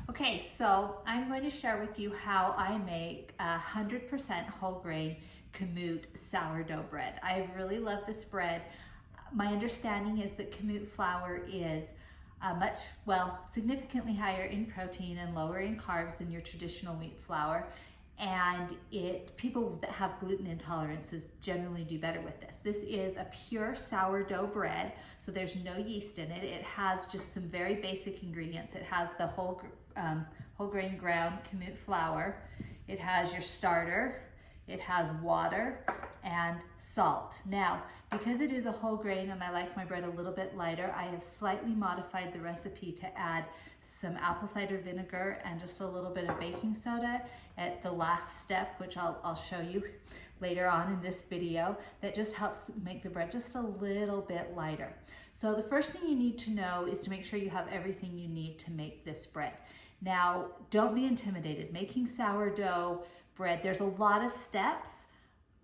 Okay, so I'm going to share with you how I make 100% whole grain Kamut sourdough bread. I really love this bread. My understanding is that Kamut flour is significantly higher in protein and lower in carbs than your traditional wheat flour. And people that have gluten intolerances generally do better with this. This is a pure sourdough bread, so there's no yeast in it. It has just some very basic ingredients. It has the whole grain ground Kamut flour. It has your starter. It has water and salt. Now, because it is a whole grain and I like my bread a little bit lighter, I have slightly modified the recipe to add some apple cider vinegar and just a little bit of baking soda at the last step, which I'll show you later on in this video. That just helps make the bread just a little bit lighter. So the first thing you need to know is to make sure you have everything you need to make this bread. Now, don't be intimidated. Making sourdough bread, there's a lot of steps,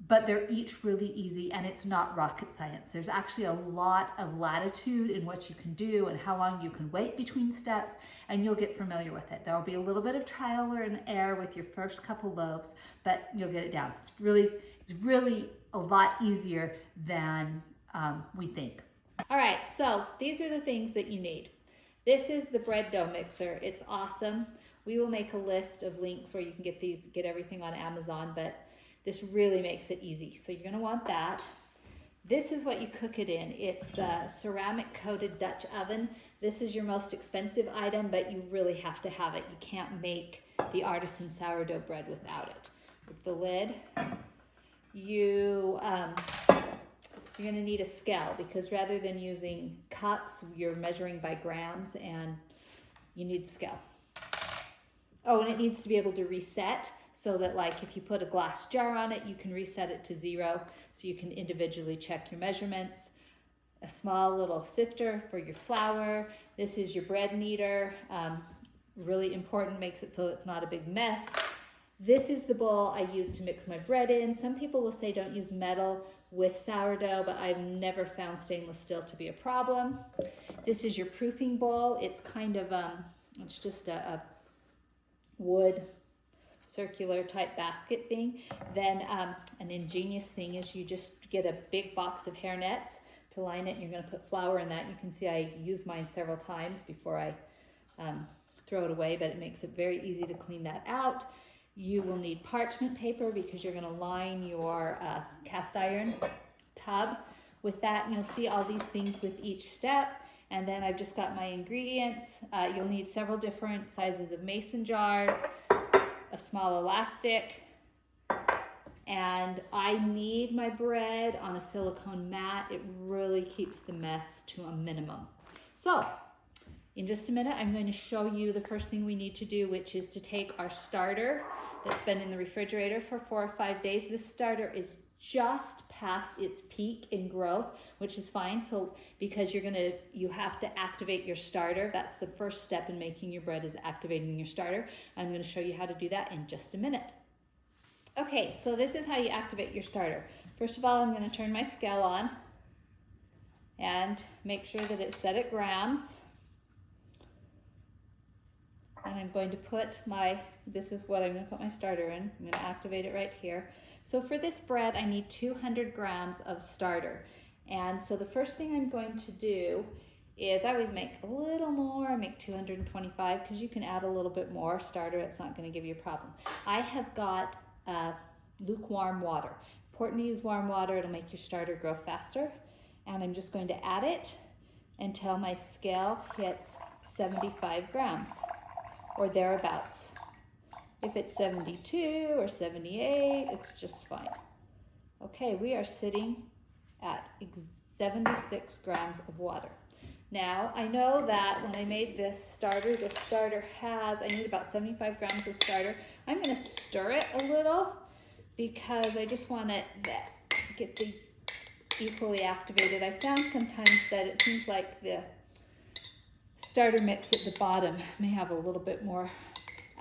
but they're each really easy and it's not rocket science. There's actually a lot of latitude in what you can do and how long you can wait between steps, and you'll get familiar with it. There'll be a little bit of trial and error with your first couple loaves, but you'll get it down. It's really a lot easier than we think. All right, so these are the things that you need. This is the bread dough mixer. It's awesome. We will make a list of links where you can get everything on Amazon, but this really makes it easy. So you're gonna want that. This is what you cook it in. It's a ceramic coated Dutch oven. This is your most expensive item, but you really have to have it. You can't make the artisan sourdough bread without it. With the lid, you're gonna need a scale, because rather than using cups, you're measuring by grams and you need the scale. Oh, and it needs to be able to reset so that, like, if you put a glass jar on it, you can reset it to 0 so you can individually check your measurements. A small little sifter for your flour. This is your bread kneader. Really important, makes it so it's not a big mess. This is the bowl I use to mix my bread in. Some people will say don't use metal with sourdough, but I've never found stainless steel to be a problem. This is your proofing bowl. It's kind of, it's just a wood circular type basket thing. Then an ingenious thing is you just get a big box of hair nets to line it, and you're going to put flour in that. You can see I use mine several times before I throw it away, but it makes it very easy to clean that out. You will need parchment paper because you're going to line your cast iron tub with that, and you'll see all these things with each step. And then I've just got my ingredients. You'll need several different sizes of mason jars, a small elastic, and I need my bread on a silicone mat. It really keeps the mess to a minimum. So in just a minute, I'm going to show you the first thing we need to do, which is to take our starter that's been in the refrigerator for 4 or 5 days. This starter is just past its peak in growth, which is fine. So because you have to activate your starter. That's the first step in making your bread, is activating your starter. I'm going to show you how to do that in just a minute. Okay, so this is how you activate your starter. First of all, I'm going to turn my scale on and make sure that it's set at grams. And I'm going to put this is what I'm going to put my starter in. I'm going to activate it right here. So for this bread, I need 200 grams of starter. And so the first thing I'm going to do is, I always make a little more. I make 225 because you can add a little bit more starter. It's not going to give you a problem. I have got lukewarm water. Important to use warm water. It'll make your starter grow faster. And I'm just going to add it until my scale hits 75 grams or thereabouts. If it's 72 or 78, it's just fine. Okay, we are sitting at 76 grams of water. Now, I know that when I made this starter I need about 75 grams of starter. I'm going to stir it a little because I just want to get the equally activated. I found sometimes that it seems like the starter mix at the bottom may have a little bit more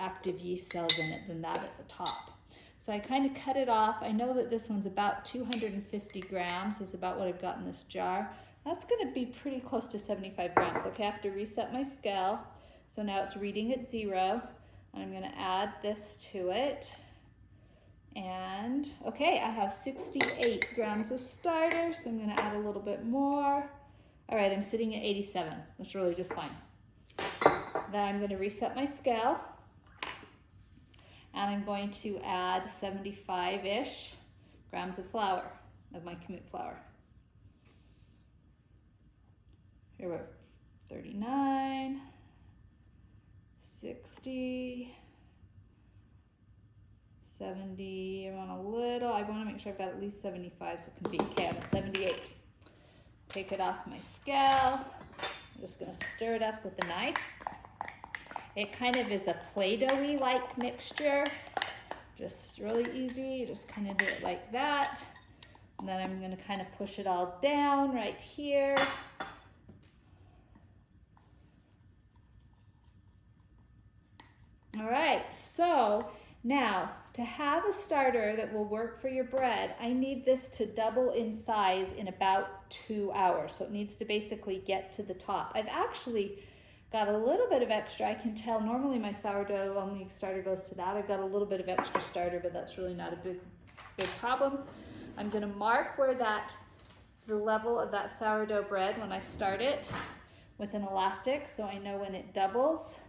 active yeast cells in it than that at the top. So I kind of cut it off. I know that this one's about 250 grams is about what I've got in this jar. That's going to be pretty close to 75 grams. Okay, I have to reset my scale. So now it's reading at 0. And I'm gonna add this to it. And okay, I have 68 grams of starter, so I'm gonna add a little bit more. All right, I'm sitting at 87. That's really just fine. Then I'm gonna reset my scale. And I'm going to add 75-ish grams of flour, of my Kamut flour. Here we're 39, 60, 70, I want a little, I want to make sure I've got at least 75 so it can be, okay, I'm at 78. Take it off my scale. I'm just going to stir it up with a knife. It kind of is a Play-Doh-y like mixture. Just really easy, you just kind of do it like that. And then I'm going to kind of push it all down right here. All right, so now to have a starter that will work for your bread, I need this to double in size in about 2 hours. So it needs to basically get to the top. I've actually got a little bit of extra. I can tell normally my sourdough only starter goes to that. I've got a little bit of extra starter, but that's really not a big problem. I'm gonna mark where the level of that sourdough bread when I start it with an elastic so I know when it doubles.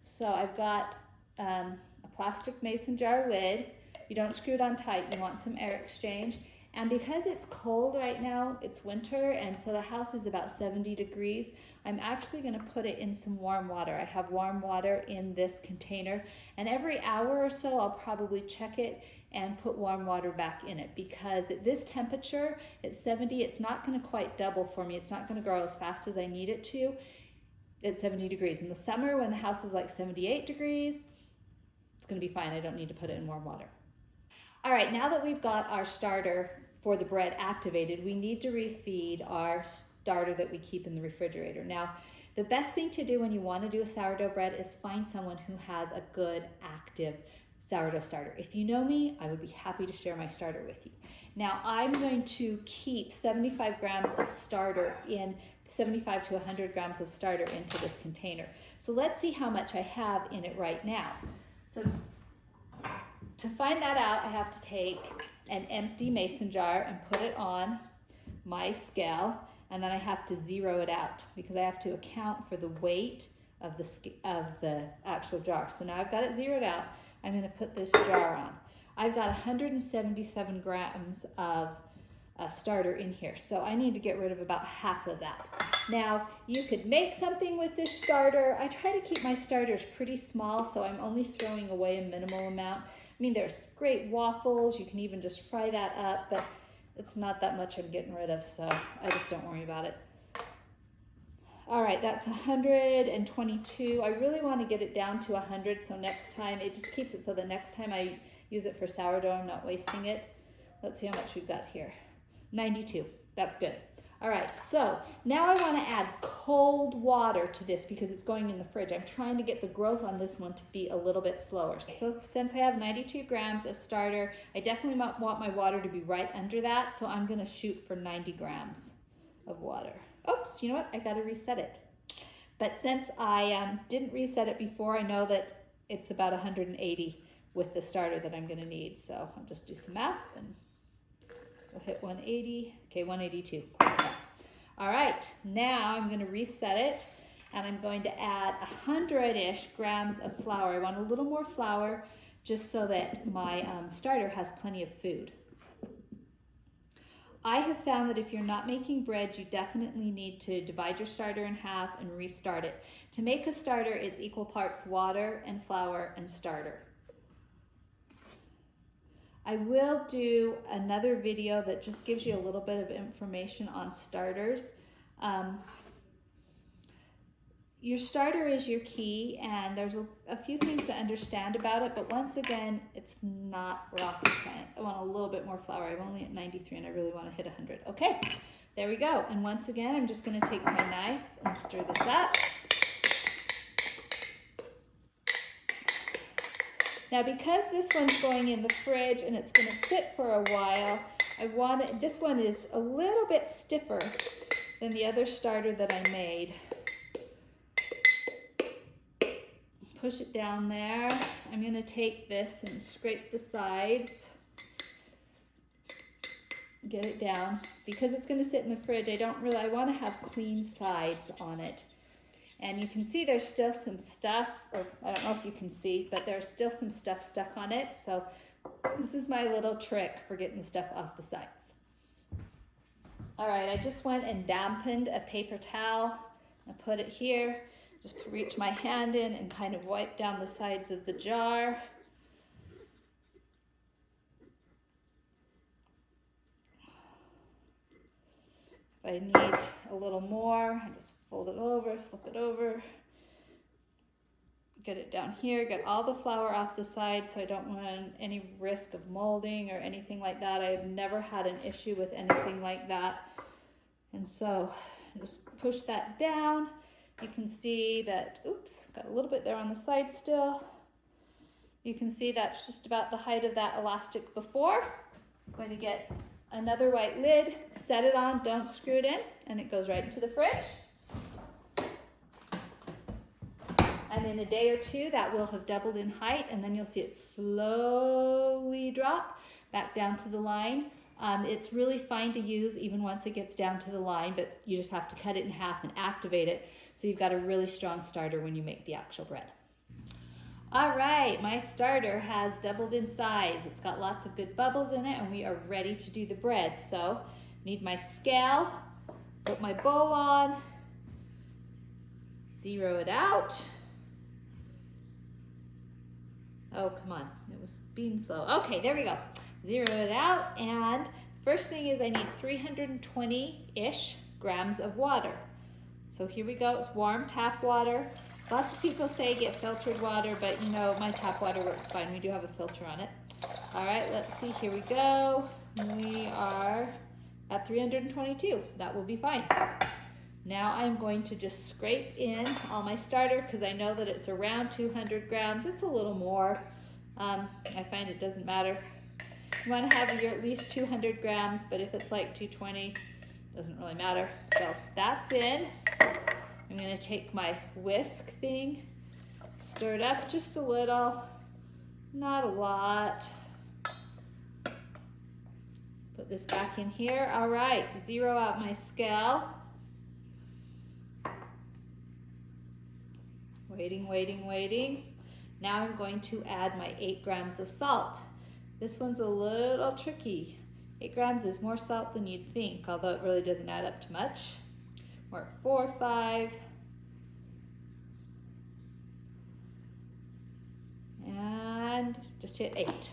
So I've got a plastic mason jar lid. You don't screw it on tight, you want some air exchange. And because it's cold right now, it's winter, and so the house is about 70 degrees, I'm actually gonna put it in some warm water. I have warm water in this container, and every hour or so, I'll probably check it and put warm water back in it, because at this temperature, at 70, it's not gonna quite double for me. It's not gonna grow as fast as I need it to at 70 degrees. In the summer, when the house is like 78 degrees, it's gonna be fine. I don't need to put it in warm water. All right, now that we've got our starter for the bread activated, we need to refeed our starter that we keep in the refrigerator. Now, the best thing to do when you want to do a sourdough bread is find someone who has a good active sourdough starter. If you know me, I would be happy to share my starter with you. Now, I'm going to keep 75 grams of starter in 75 to 100 grams of starter into this container. So let's see how much I have in it right now. So to find that out, I have to take an empty mason jar and put it on my scale, and then I have to zero it out because I have to account for the weight of the actual jar. So now I've got it zeroed out. I'm going to put this jar on. I've got 177 grams of starter in here, so I need to get rid of about half of that. Now, you could make something with this starter. I try to keep my starters pretty small, so I'm only throwing away a minimal amount. I mean, there's great waffles. You can even just fry that up, but it's not that much I'm getting rid of, so I just don't worry about it. All right, that's 122. I really want to get it down to 100, so next time, it just keeps it so the next time I use it for sourdough, I'm not wasting it. Let's see how much we've got here. 92, that's good. All right, so now I want to add cold water to this because it's going in the fridge. I'm trying to get the growth on this one to be a little bit slower. So since I have 92 grams of starter, I definitely want my water to be right under that, so I'm going to shoot for 90 grams of water. Oops, you know what? I got to reset it. But since I didn't reset it before, I know that it's about 180 with the starter that I'm going to need. So I'll just do some math and we'll hit 180. Okay, 182. All right, now I'm going to reset it, and I'm going to add 100-ish grams of flour. I want a little more flour just so that my starter has plenty of food. I have found that if you're not making bread, you definitely need to divide your starter in half and restart it. To make a starter, it's equal parts water and flour and starter. I will do another video that just gives you a little bit of information on starters. Your starter is your key, and there's a few things to understand about it, but once again, it's not rocket science. I want a little bit more flour. I'm only at 93 and I really want to hit 100. Okay, there we go. And once again, I'm just going to take my knife and stir this up. Now, because this one's going in the fridge and it's going to sit for a while, this one is a little bit stiffer than the other starter that I made. push it down there. I'm gonna take this and scrape the sides. Get it down. Because it's gonna sit in the fridge, I wanna have clean sides on it. And you can see there's still some stuff, or I don't know if you can see, but there's still some stuff stuck on it. So this is my little trick for getting the stuff off the sides. All right, I just went and dampened a paper towel. I put it here, just reach my hand in and kind of wipe down the sides of the jar. If I need a little more, I just fold it over, flip it over, get it down here, get all the flour off the side so I don't want any risk of molding or anything like that. I have never had an issue with anything like that. And so just push that down. You can see that, oops, got a little bit there on the side still. You can see that's just about the height of that elastic before. I'm going to get another white lid, set it on, don't screw it in, and it goes right into the fridge. And in a day or two, that will have doubled in height, and then you'll see it slowly drop back down to the line. It's really fine to use even once it gets down to the line, but you just have to cut it in half and activate it, so you've got a really strong starter when you make the actual bread. All right, my starter has doubled in size. It's got lots of good bubbles in it, and we are ready to do the bread. So, need my scale, put my bowl on, zero it out. Oh, come on, it was being slow. Okay, there we go. Zero it out, and first thing is I need 320-ish grams of water. So here we go, it's warm tap water. Lots of people say get filtered water, but you know, my tap water works fine. We do have a filter on it. All right, let's see, here we go. We are at 322, that will be fine. Now I'm going to just scrape in all my starter because I know that it's around 200 grams. It's a little more. I find it doesn't matter. You want to have your at least 200 grams, but if it's like 220, it doesn't really matter. So that's in. I'm going to take my whisk thing, stir it up just a little, not a lot. Put this back in here. All right, zero out my scale. Waiting, waiting, waiting. Now I'm going to add my 8 grams of salt. This one's a little tricky. 8 grams is more salt than you'd think, although it really doesn't add up to much. We're at 4, 5. And just hit 8.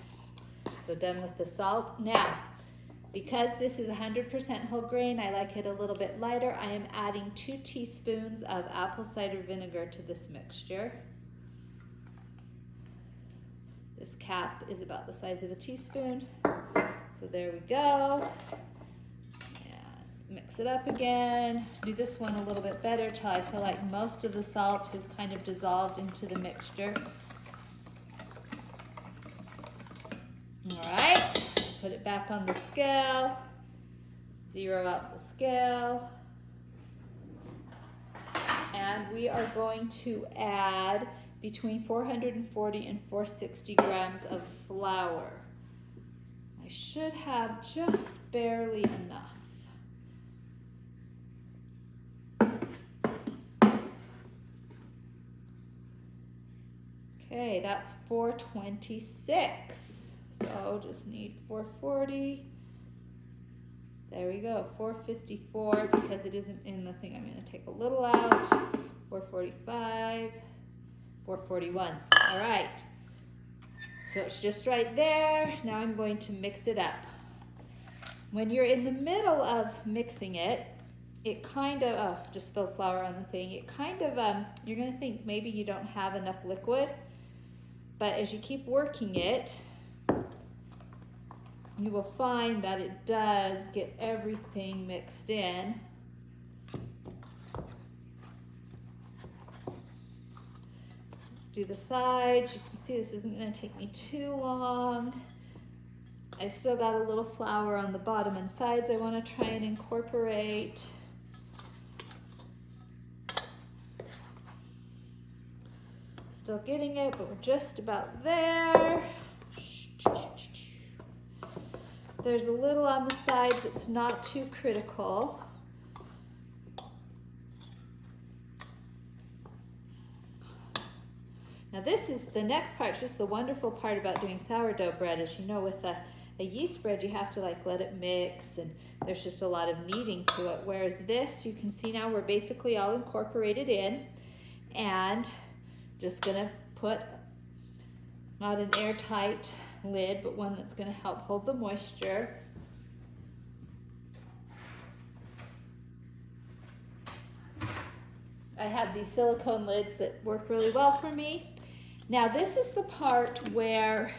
So done with the salt. Now, because this is 100% whole grain, I like it a little bit lighter. I am adding 2 teaspoons of apple cider vinegar to this mixture. This cap is about the size of a teaspoon. So there we go. And mix it up again. Do this one a little bit better till I feel like most of the salt has kind of dissolved into the mixture. All right, put it back on the scale. Zero out the scale. And we are going to add between 440 and 460 grams of flour. I should have just barely enough. Okay, that's 426. So just need 440. There we go, 454, because it isn't in the thing. I'm going to take a little out. 445. 441. All right. So it's just right there. Now I'm going to mix it up. When you're in the middle of mixing it, it kind of, oh, just spilled flour on the thing. It kind of, you're going to think maybe you don't have enough liquid. But as you keep working it, you will find that it does get everything mixed in. Do the sides. You can see this isn't going to take me too long. I've still got a little flour on the bottom and sides I want to try and incorporate. Still still getting it, but we're just about there. There's a little on the sides, it's not too critical. Now this is the next part, just the wonderful part about doing sourdough bread is, you know, with a yeast bread, you have to like let it mix, and there's just a lot of kneading to it. Whereas this, you can see now we're basically all incorporated in, and just gonna put not an airtight lid, but one that's gonna help hold the moisture. I have these silicone lids that work really well for me. Now this is the part where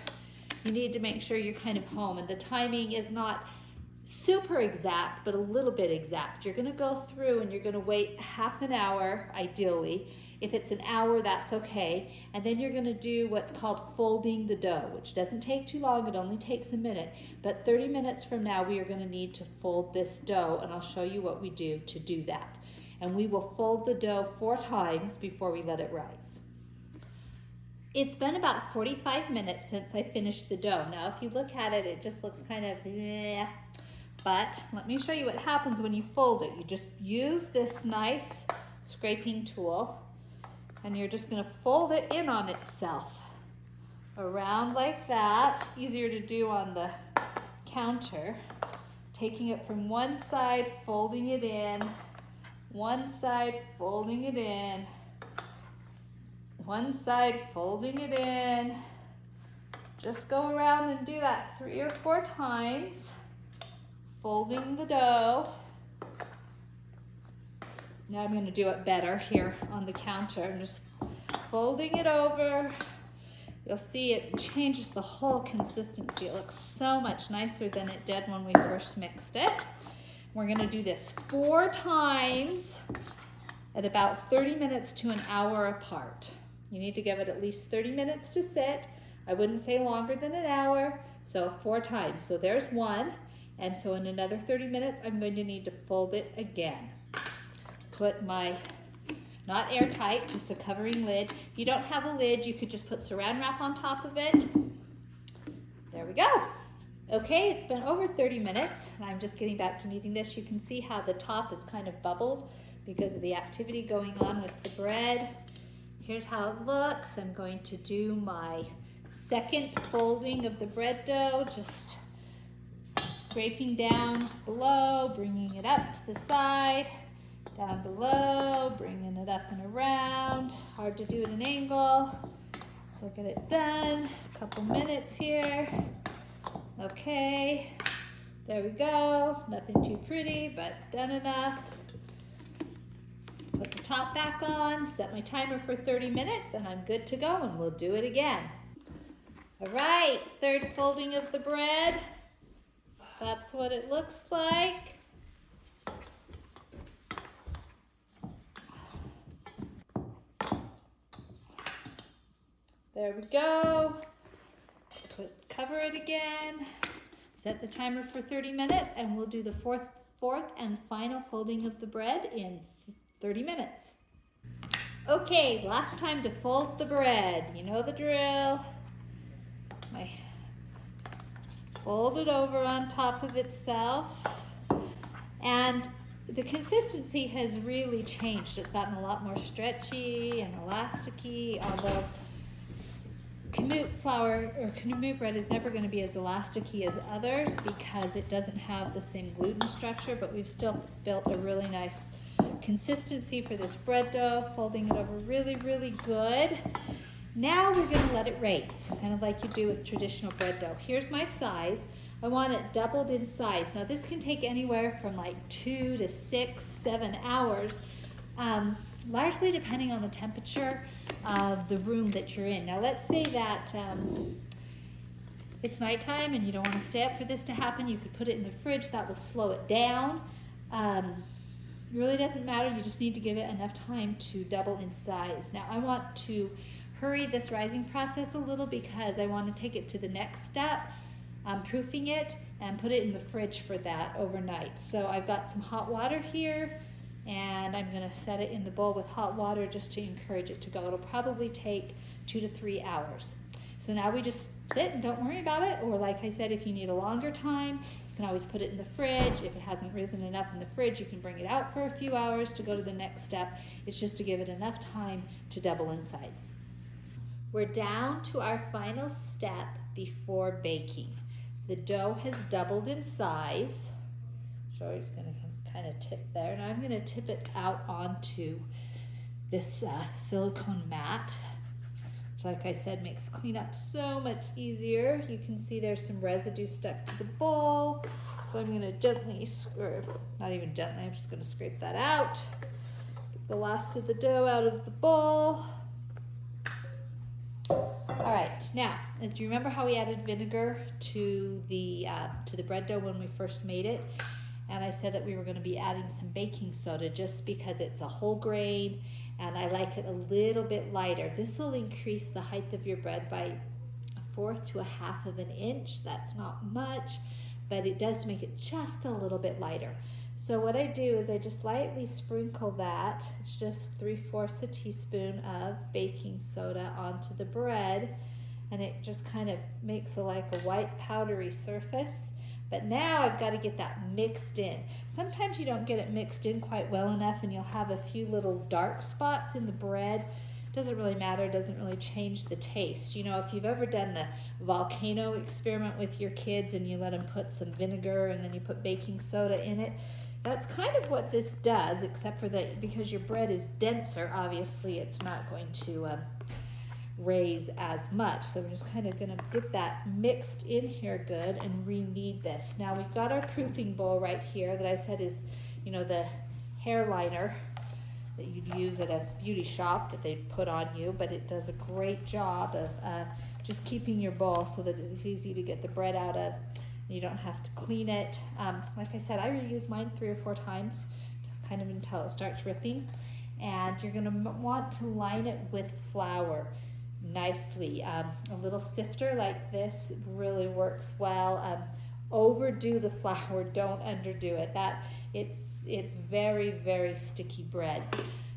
you need to make sure you're kind of home, and the timing is not super exact, but a little bit exact. You're gonna go through and you're gonna wait half an hour, ideally. If it's an hour, that's okay. And then you're gonna do what's called folding the dough, which doesn't take too long, it only takes a minute. But 30 minutes from now, we are gonna need to fold this dough, and I'll show you what we do to do that. And we will fold the dough 4 times before we let it rise. It's been about 45 minutes since I finished the dough. Now, if you look at it, it just looks kind of bleh. But let me show you what happens when you fold it. You just use this nice scraping tool, and you're just gonna fold it in on itself. Around like that, easier to do on the counter. Taking it from one side, folding it in, one side, folding it in, one side, folding it in. Just go around and do that 3 or 4 times, folding the dough. Now I'm going to do it better here on the counter. I'm just folding it over. You'll see it changes the whole consistency. It looks so much nicer than it did when we first mixed it. We're going to do this 4 times at about 30 minutes to an hour apart. You need to give it at least 30 minutes to sit. I wouldn't say longer than an hour, so 4 times. So there's 1, and so in another 30 minutes, I'm going to need to fold it again. Put my, not airtight, just a covering lid. If you don't have a lid, you could just put saran wrap on top of it. There we go. Okay, it's been over 30 minutes. I'm just getting back to kneading this. You can see how the top is kind of bubbled because of the activity going on with the bread. Here's how it looks. I'm going to do my second folding of the bread dough, just scraping down below, bringing it up to the side, down below, bringing it up and around. Hard to do at an angle, so get it done. A couple minutes here. Okay, there we go. Nothing too pretty, but done enough. Put the top back on, set my timer for 30 minutes, and I'm good to go, and we'll do it again. All right, third folding of the bread. That's what it looks like. There we go. Cover it again. Set the timer for 30 minutes, and we'll do the fourth and final folding of the bread in 30 minutes. Okay, last time to fold the bread. You know the drill. Just fold it over on top of itself. And the consistency has really changed. It's gotten a lot more stretchy and elasticy, although Kamut flour or Kamut bread is never going to be as elasticy as others because it doesn't have the same gluten structure, but we've still built a really nice consistency for this bread dough, folding it over really, really good. Now we're going to let it raise, kind of like you do with traditional bread dough. Here's my size. I want it doubled in size. Now this can take anywhere from like 2 to 6, 7 hours, largely depending on the temperature of the room that you're in. Now let's say that it's nighttime and you don't want to stay up for this to happen. You could put it in the fridge. That will slow it down. It really doesn't matter. You just need to give it enough time to double in size. Now I want to hurry this rising process a little because I want to take it to the next step. Proofing it and put it in the fridge for that overnight. So I've got some hot water here, and I'm going to set it in the bowl with hot water just to encourage it to go. It'll probably take 2 to 3 hours. So now we just sit and don't worry about it, or like I said, if you need a longer time, you can always put it in the fridge. If it hasn't risen enough in the fridge, you can bring it out for a few hours to go to the next step. It's just to give it enough time to double in size. We're down to our final step before baking. The dough has doubled in size. Joey's going to kind of tip there, and I'm going to tip it out onto this silicone mat, which, like I said, makes cleanup so much easier. You can see there's some residue stuck to the bowl, so I'm going to gently scrape, not even gently, I'm just going to scrape that out. Get the last of the dough out of the bowl. All right, now, do you remember how we added vinegar to the bread dough when we first made it? And I said that we were going to be adding some baking soda just because it's a whole grain and I like it a little bit lighter. This will increase the height of your bread by 1/4 to 1/2 of an inch. That's not much, but it does make it just a little bit lighter. So what I do is I just lightly sprinkle that. It's just 3/4 a teaspoon of baking soda onto the bread, and it just kind of makes like a white powdery surface. But now I've got to get that mixed in. Sometimes you don't get it mixed in quite well enough and you'll have a few little dark spots in the bread. Doesn't really matter, doesn't really change the taste. You know, if you've ever done the volcano experiment with your kids and you let them put some vinegar and then you put baking soda in it, that's kind of what this does, except for that because your bread is denser, obviously it's not going to raise as much. So we're just kind of going to get that mixed in here good and re-knead this. Now we've got our proofing bowl right here that I said is, you know, the hair liner that you'd use at a beauty shop that they put on you, but it does a great job of just keeping your bowl so that it's easy to get the bread out of. You don't have to clean it. Like I said, I reuse mine 3 or 4 times, kind of until it starts ripping. And you're going to want to line it with flour nicely. A little sifter like this really works well. Overdo the flour, don't underdo it. It's very, very sticky bread.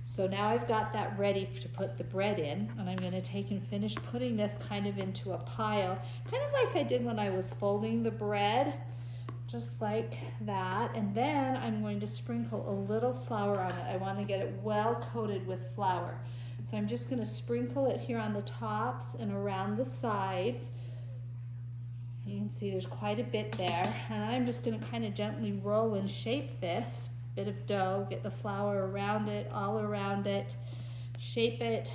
So now I've got that ready to put the bread in, and I'm going to take and finish putting this kind of into a pile, kind of like I did when I was folding the bread, just like that. And then I'm going to sprinkle a little flour on it. I want to get it well coated with flour. So I'm just going to sprinkle it here on the tops and around the sides. You can see there's quite a bit there. And I'm just going to kind of gently roll and shape this bit of dough, get the flour around it, all around it, shape it.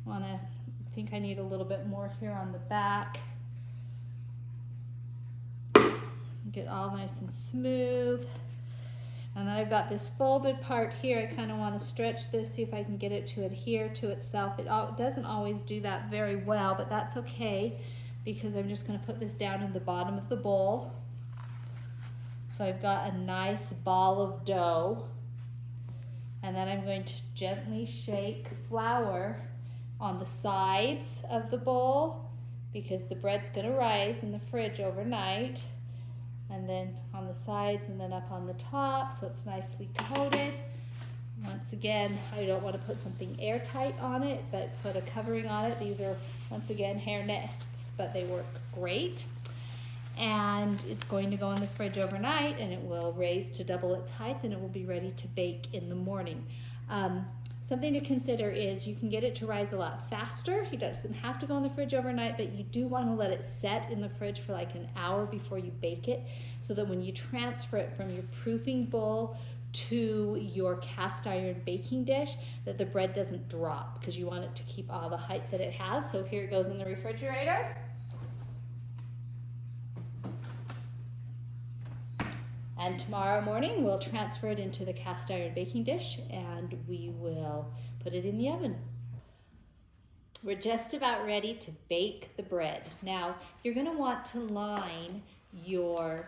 I think I need a little bit more here on the back. Get all nice and smooth. And then I've got this folded part here. I kind of want to stretch this, see if I can get it to adhere to itself. It doesn't always do that very well, but that's okay because I'm just going to put this down in the bottom of the bowl. So I've got a nice ball of dough. And then I'm going to gently shake flour on the sides of the bowl because the bread's going to rise in the fridge overnight. And then on the sides and then up on the top, so it's nicely coated. Once again, I don't want to put something airtight on it, but put a covering on it. These are, once again, hair nets, but they work great. And it's going to go in the fridge overnight, and it will raise to double its height, and it will be ready to bake in the morning. Something to consider is you can get it to rise a lot faster. It doesn't have to go in the fridge overnight, but you do want to let it set in the fridge for like an hour before you bake it, so that when you transfer it from your proofing bowl to your cast iron baking dish, that the bread doesn't drop, because you want it to keep all the height that it has. So here it goes in the refrigerator. And tomorrow morning, we'll transfer it into the cast iron baking dish and we will put it in the oven. We're just about ready to bake the bread. Now, you're going to want to line your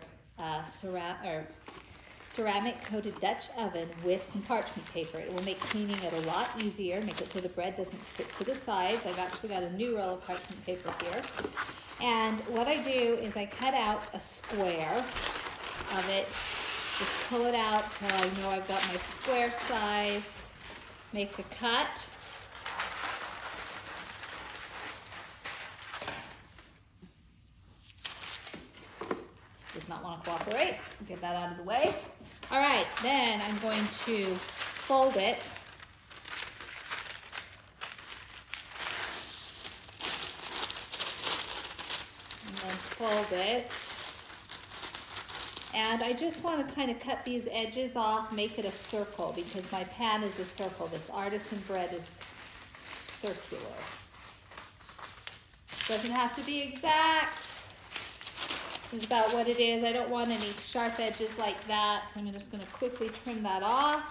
ceramic coated Dutch oven with some parchment paper. It will make cleaning it a lot easier, make it so the bread doesn't stick to the sides. I've actually got a new roll of parchment paper here. And what I do is I cut out a square of it, just pull it out till I know I've got my square size, make a cut, does not want to cooperate. Get that out of the way. All right, then I'm going to fold it. And then fold it. And I just want to kind of cut these edges off, make it a circle, because my pan is a circle. This artisan bread is circular. Doesn't have to be exact. This is about what it is. I don't want any sharp edges like that, so I'm just going to quickly trim that off.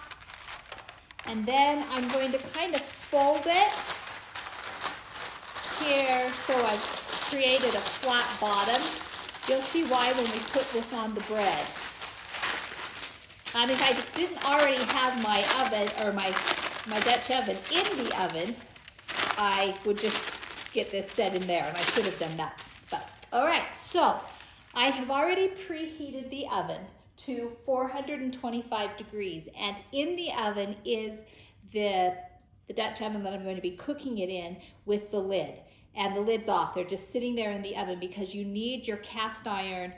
And then I'm going to kind of fold it here so I've created a flat bottom. You'll see why when we put this on the bread. If I didn't already have my oven or my Dutch oven in the oven, I would just get this set in there, and I should have done that. But all right, so I have already preheated the oven to 425 degrees, and in the oven is the Dutch oven that I'm going to be cooking it in with the lid. And the lid's off. They're just sitting there in the oven because you need your cast iron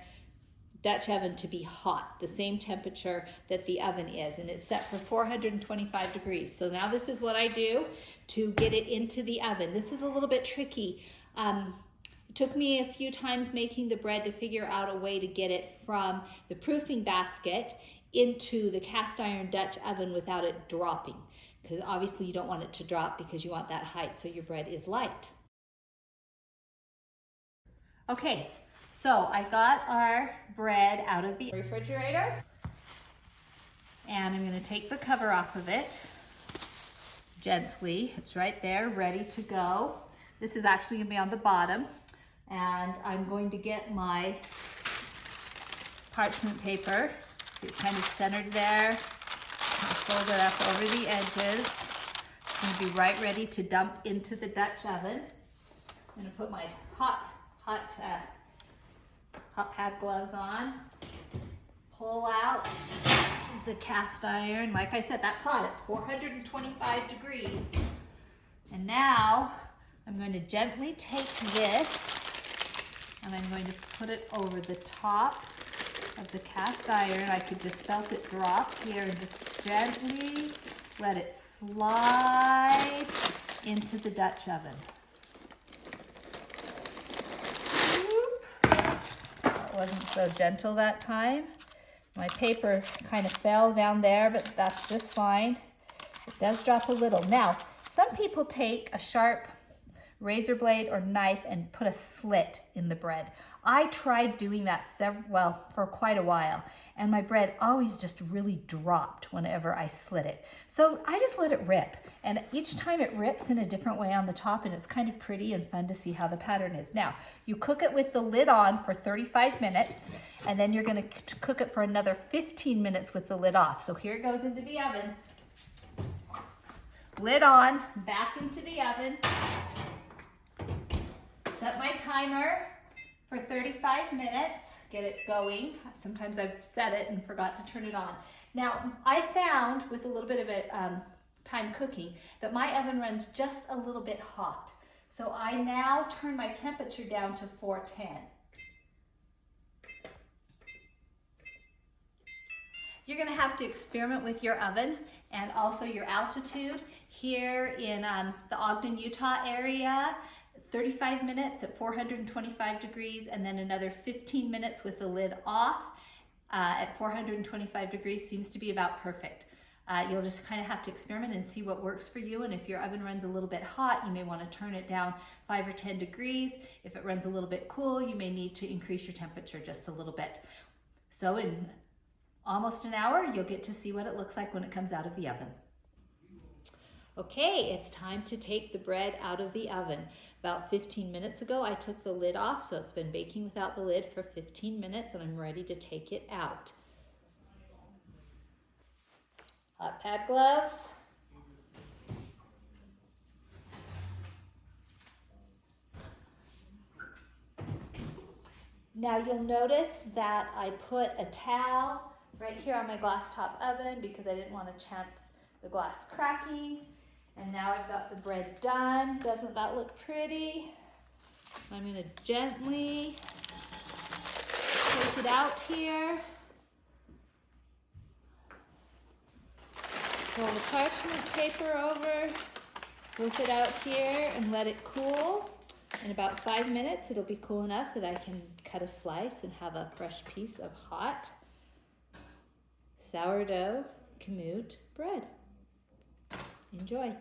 Dutch oven to be hot, the same temperature that the oven is, and it's set for 425 degrees. So now this is what I do to get it into the oven. This is a little bit tricky. It took me a few times making the bread to figure out a way to get it from the proofing basket into the cast iron Dutch oven without it dropping, because obviously you don't want it to drop because you want that height so your bread is light. Okay, so I got our bread out of the refrigerator, and I'm going to take the cover off of it gently. It's right there, ready to go. This is actually going to be on the bottom, and I'm going to get my parchment paper. It's kind of centered there. Fold it up over the edges. It's going to be right ready to dump into the Dutch oven. I'm going to put my hot pad gloves on, pull out the cast iron. Like I said, that's hot. It's 425 degrees. And now I'm going to gently take this and I'm going to put it over the top of the cast iron. I could just felt it drop here, and just gently let it slide into the Dutch oven. Wasn't so gentle that time. My paper kind of fell down there, but that's just fine. It does drop a little. Now, some people take a sharp razor blade or knife and put a slit in the bread. I tried doing that for quite a while, and my bread always just really dropped whenever I slit it. So I just let it rip, and each time it rips in a different way on the top, and it's kind of pretty and fun to see how the pattern is. Now, you cook it with the lid on for 35 minutes, and then you're going to cook it for another 15 minutes with the lid off. So here it goes into the oven. Lid on, back into the oven. Set my timer for 35 minutes, get it going. Sometimes I've set it and forgot to turn it on. Now, I found with a little bit of time cooking that my oven runs just a little bit hot. So I now turn my temperature down to 410. You're gonna have to experiment with your oven and also your altitude. Here in the Ogden, Utah area, 35 minutes at 425 degrees, and then another 15 minutes with the lid off at 425 degrees seems to be about perfect. You'll just kind of have to experiment and see what works for you. And if your oven runs a little bit hot, you may want to turn it down 5 or 10 degrees. If it runs a little bit cool, you may need to increase your temperature just a little bit. So in almost an hour, you'll get to see what it looks like when it comes out of the oven. Okay, it's time to take the bread out of the oven. About 15 minutes ago, I took the lid off, so it's been baking without the lid for 15 minutes, and I'm ready to take it out. Hot pad gloves. Now you'll notice that I put a towel right here on my glass top oven because I didn't want to chance the glass cracking. And now I've got the bread done. Doesn't that look pretty? I'm going to gently take it out here. Roll the parchment paper over, flip it out here and let it cool. In about 5 minutes, it'll be cool enough that I can cut a slice and have a fresh piece of hot sourdough Kamut bread. Enjoy.